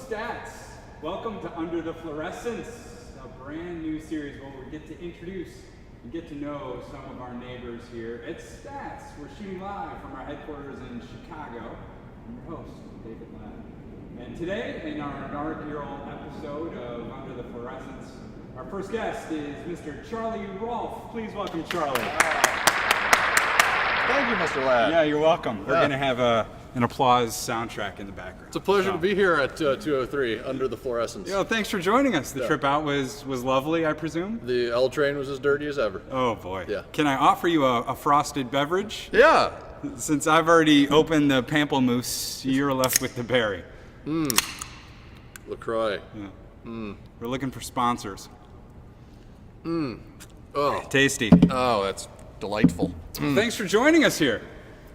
Stats? Welcome to Under the Florescents, a brand new series where we get to introduce and get to know some of our neighbors here at Stats. We're shooting live from our headquarters in Chicago. I'm your host, David Ladd. And today, in our inaugural episode of Under the Florescents, our first guest is Mr. Charlie Rolhf. Please welcome Charlie. Thank you, Mr. Ladd. Yeah, you're welcome. We're going to have an applause soundtrack in the background. It's a pleasure to be here at 203 Under the Florescents. Yo, thanks for joining us. The trip out was lovely, I presume? The L train was as dirty as ever. Oh, boy. Yeah. Can I offer you a frosted beverage? Yeah. Since I've already opened the pamplemousse, you're left with the berry. LaCroix. Yeah. We're looking for sponsors. Oh. Tasty. Oh, that's delightful. Thanks for joining us here.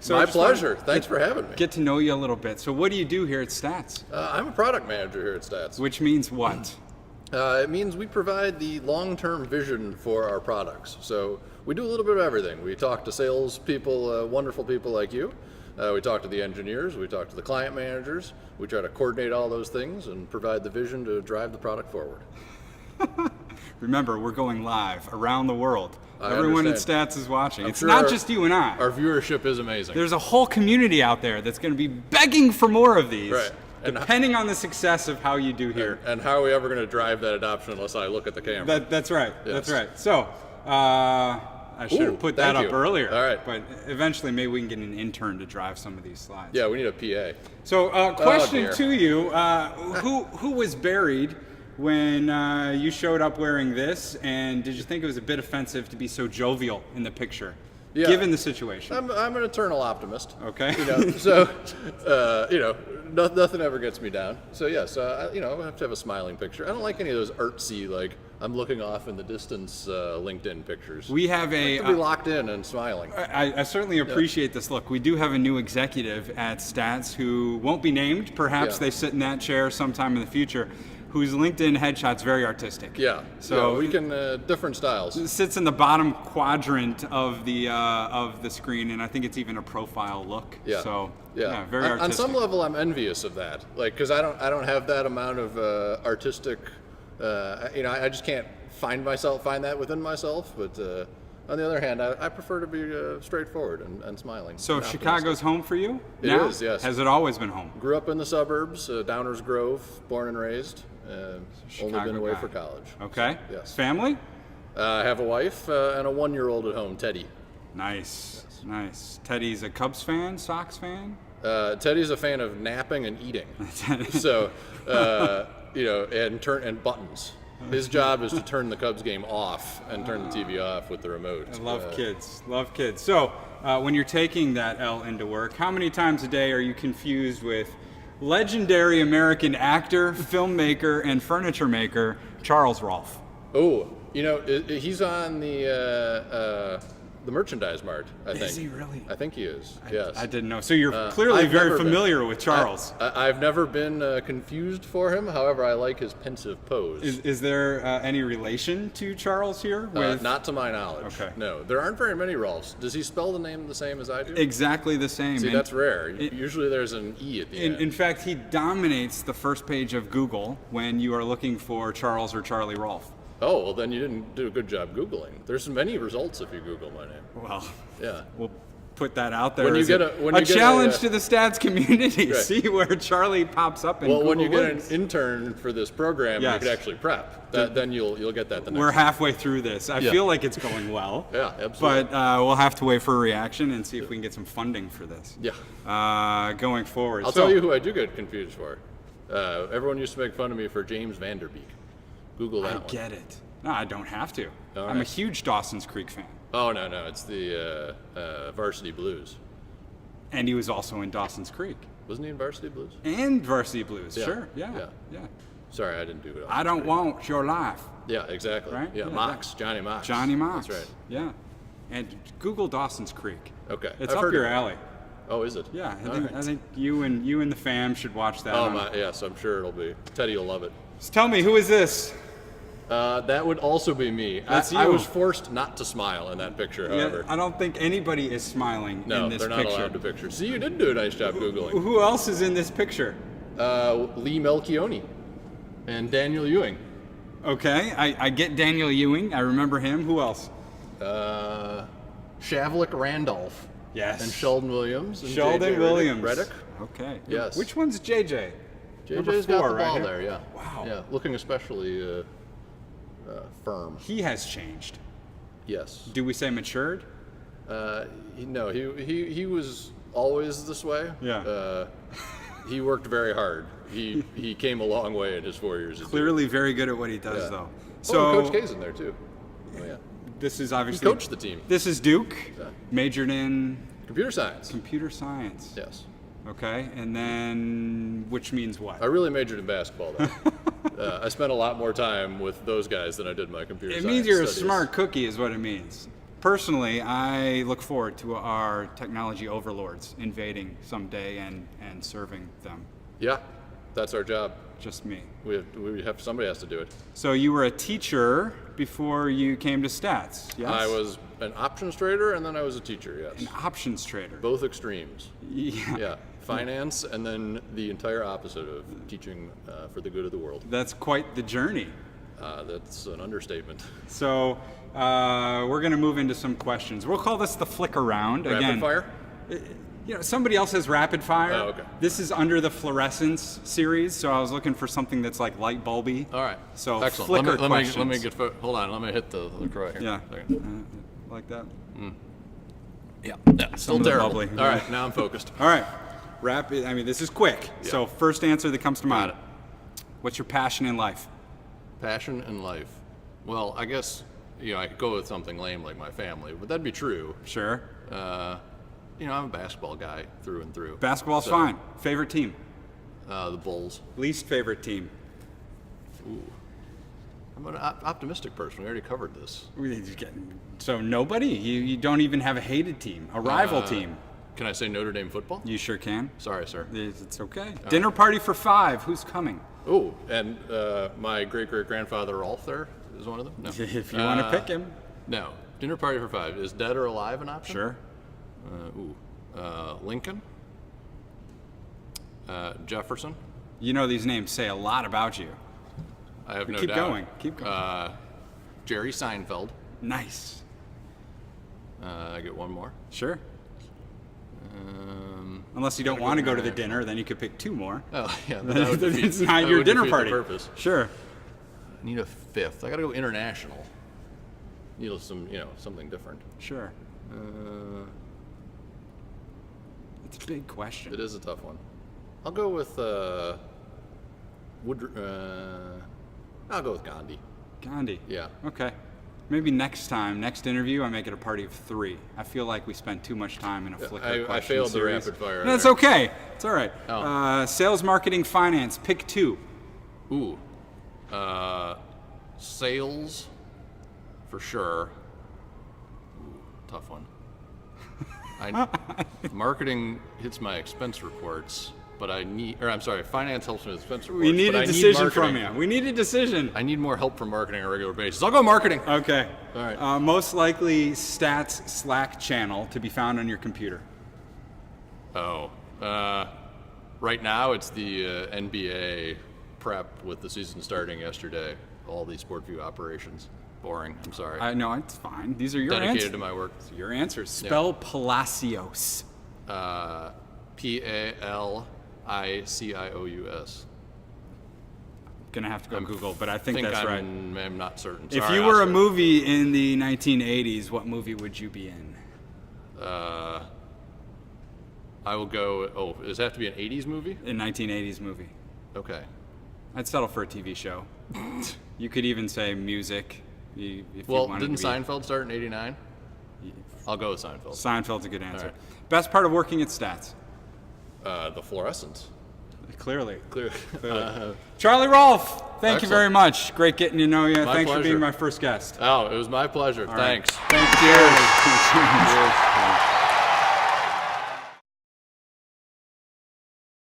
So My I just wanna pleasure. Thanks for having me. Get to know you a little bit. So what do you do here at Stats? I'm a product manager here at Stats. Which means what? It means we provide the long-term vision for our products. So we do a little bit of everything. We talk to salespeople, wonderful people like you. We talk to the engineers. We talk to the client managers. We try to coordinate all those things and provide the vision to drive the product forward. Remember, we're going live around the world. I Everyone understand. at Stats is watching. I'm It's sure not just you and I. Our viewership is amazing. There's a whole community out there that's going to be begging for more of these, Right. And depending on the success of how you do here. And how are we ever going to drive that adoption unless I look at the camera? That's right. Yes. That's right. So, I should have put that thank up you. earlier. All right. But eventually, maybe we can get an intern to drive some of these slides. Yeah, we need a PA. So, question dear. to you: who was buried when you showed up wearing this, and did you think it was a bit offensive to be so jovial in the picture, given the situation? I'm an eternal optimist. Okay. Nothing ever gets me down. So yes, I have to have a smiling picture. I don't like any of those artsy, like I'm looking off in the distance LinkedIn pictures. We have I like to be locked in and smiling. I certainly appreciate this look. We do have a new executive at Stats who won't be named. Perhaps they sit in that chair sometime in the future, whose LinkedIn headshot's very artistic. Yeah. So we can different styles. It sits in the bottom quadrant of the screen, and I think it's even a profile look. Yeah. So yeah, very artistic. On some level, I'm envious of that. Like, because I don't have that amount of artistic. I just can't find that within myself. But on the other hand, I prefer to be straightforward and smiling. So and Chicago's home for you? It now? is, yes. Has it always been home? Grew up in the suburbs, Downers Grove, born and raised. Only been away guy. for college. Okay. So, yes. Family? I have a wife and a 1-year-old at home, Teddy. Nice. Nice. Teddy's a Cubs fan, Sox fan? Teddy's a fan of napping and eating. So, and buttons. His job is to turn the Cubs game off and turn the TV off with the remote. I love kids. Love kids. So, when you're taking that L into work, how many times a day are you confused with legendary American actor, filmmaker, and furniture maker Charles Rolhf? Oh, he's on the merchandise mart, I think. Is he really? I think he is, yes. I didn't know. So you're clearly very familiar with Charles. I've never been confused for him. However, I like his pensive pose. Is there any relation to Charles here? Not to my knowledge. Okay. No, there aren't very many Rolfs. Does he spell the name the same as I do? Exactly the same. See, that's rare. Usually there's an E at the end. In fact, he dominates the first page of Google when you are looking for Charles or Charlie Rolhf. Oh, well, then you didn't do a good job Googling. There's many results if you Google my name. Well, yeah. We'll put that out there When you as get a challenge to the Stats community. Right. See where Charlie pops up in Well, Google when you links. get an intern for this program, you could actually prep. Then you'll get that the next We're time. halfway through this. I feel like it's going well. Yeah, absolutely. But we'll have to wait for a reaction and see if we can get some funding for this. Yeah. Going forward. I'll tell you who I do get confused for. Everyone used to make fun of me for James Vanderbeek. Google that one. I get it. No, I don't have to. All I'm a right. huge Dawson's Creek fan. Oh, no, it's the Varsity Blues. And he was also in Dawson's Creek. Wasn't he in Varsity Blues? And Varsity Blues, Yeah. sure, yeah. Sorry, I didn't do it. I don't want your life. Yeah, exactly. Right? Yeah, Yeah, Mox, Johnny Mox. Johnny Mox. That's right. Yeah. And Google Dawson's Creek. Okay. It's I've up heard your of it. alley. Oh, is it? Yeah, All I right. think you and the fam should watch that. Oh, yes, I'm sure it'll be. Teddy will love it. So tell me, who is this? That would also be me. That's I you. was forced not to smile in that picture, however. I don't think anybody is smiling No, in this they're not picture. allowed to picture. See, you did do a nice job Googling. Who else is in this picture? Lee Melchione and Daniel Ewing. Okay, I get Daniel Ewing. I remember him. Who else? Shavlik Randolph. Yes. And Sheldon Williams. And Sheldon JJ Williams. Reddick. Okay. Yes. Which one's JJ? JJ's got the ball right? there, yeah. Wow. Yeah, looking especially firm. He has changed. Yes. Do we say matured? No, he was always this way. Yeah. He worked very hard. He came a long way in his 4 years. Clearly very good at what he does, though. So Coach K's in there too. Oh yeah. This is obviously He coached the team. This is Duke, Yeah. majored in Computer science. computer science. Yes. Okay, and then which means what? I really majored in basketball though. I spent a lot more time with those guys than I did my computer It science means you're studies. a smart cookie, is what it means. Personally, I look forward to our technology overlords invading someday and serving them. Yeah, that's our job. Just me. Somebody has to do it. So you were a teacher before you came to stats, yes? I was an options trader and then I was a teacher, yes. An options trader. Both extremes. Yeah. Yeah, finance and then the entire opposite of teaching for the good of the world. That's quite the journey. That's an understatement. So we're going to move into some questions. We'll call this the flicker round. Rapid Again, fire? You know, somebody else has rapid fire. Oh, okay. This is under the Florescents series, so I was looking for something that's like light bulby. All right. So excellent. flicker Let questions. me hold on. Let me hit the LaCroix here. Yeah. Second. Like that. Yeah. Some Still of the terrible. bubbly. All right. Now I'm focused. All right. Rapid. I mean, this is quick. Yeah. So first answer that comes to mind. Got it. What's your passion in life? Passion in life. Well, I guess I could go with something lame like my family, but that'd be true. Sure. I'm a basketball guy through and through. Basketball's So, fine. Favorite team? The Bulls. Least favorite team? Ooh. I'm an optimistic person. We already covered this. So nobody? You don't even have a hated team, a rival team? Can I say Notre Dame football? You sure can. Sorry, sir. It's okay. Dinner party for 5. Who's coming? Oh, and my great-great-grandfather Rolhf there is one of them? No. If you want to pick him. No. Dinner party for 5. Is dead or alive an option? Sure. Lincoln. Jefferson. You know these names say a lot about you. I have no Keep doubt. going. Keep going. Jerry Seinfeld. Nice. I get one more. Sure. Unless you don't want to go to the dinner, then you could pick 2 more. Oh, yeah. That would defeat, It's not that your would dinner defeat party. The purpose. Sure. Need a 5th. I gotta go international. Need something different. Sure. It's a big question. It is a tough one. I'll go with I'll go with Ghandi. Ghandi. Yeah. Okay. Maybe next interview, I make it a party of 3. I feel like we spent too much time in a flicker question I failed series. the rapid fire. That's there. okay. It's all right. Oh. Sales, marketing, finance. Pick 2. Ooh. Sales, for sure. Ooh, tough one. Marketing hits my expense reports, but finance helps me with expense reports. We need but a decision from you. We need a decision. I need more help from marketing on a regular basis. I'll go marketing. Okay. All right. Most likely stats Slack channel to be found on your computer. Oh. Right now it's the NBA prep with the season starting yesterday. All these SportView operations. Boring. I'm sorry. No, it's fine. These are your Dedicated answers. to my work. Your answers. Spell Palacios. Palacious. Gonna have to go Google, but I think that's right. I'm not certain. If Sorry, you were a Oscar. movie in the 1980s, what movie would you be in? I will go. Oh, does it have to be an 80s movie? A 1980s movie. Okay. I'd settle for a TV show. You could even say music. If you Well, wanted didn't to be. Seinfeld start in '89? I'll go with Seinfeld. Seinfeld's a good answer. All Best part of working at Stats? The Florescents. Clearly. Clear. Charlie Rolhf, thank you Excellent. very much. Great getting to know you. My Thanks for being pleasure. my first guest. Oh, it was my pleasure. All right. Thanks. Thank you. Cheers.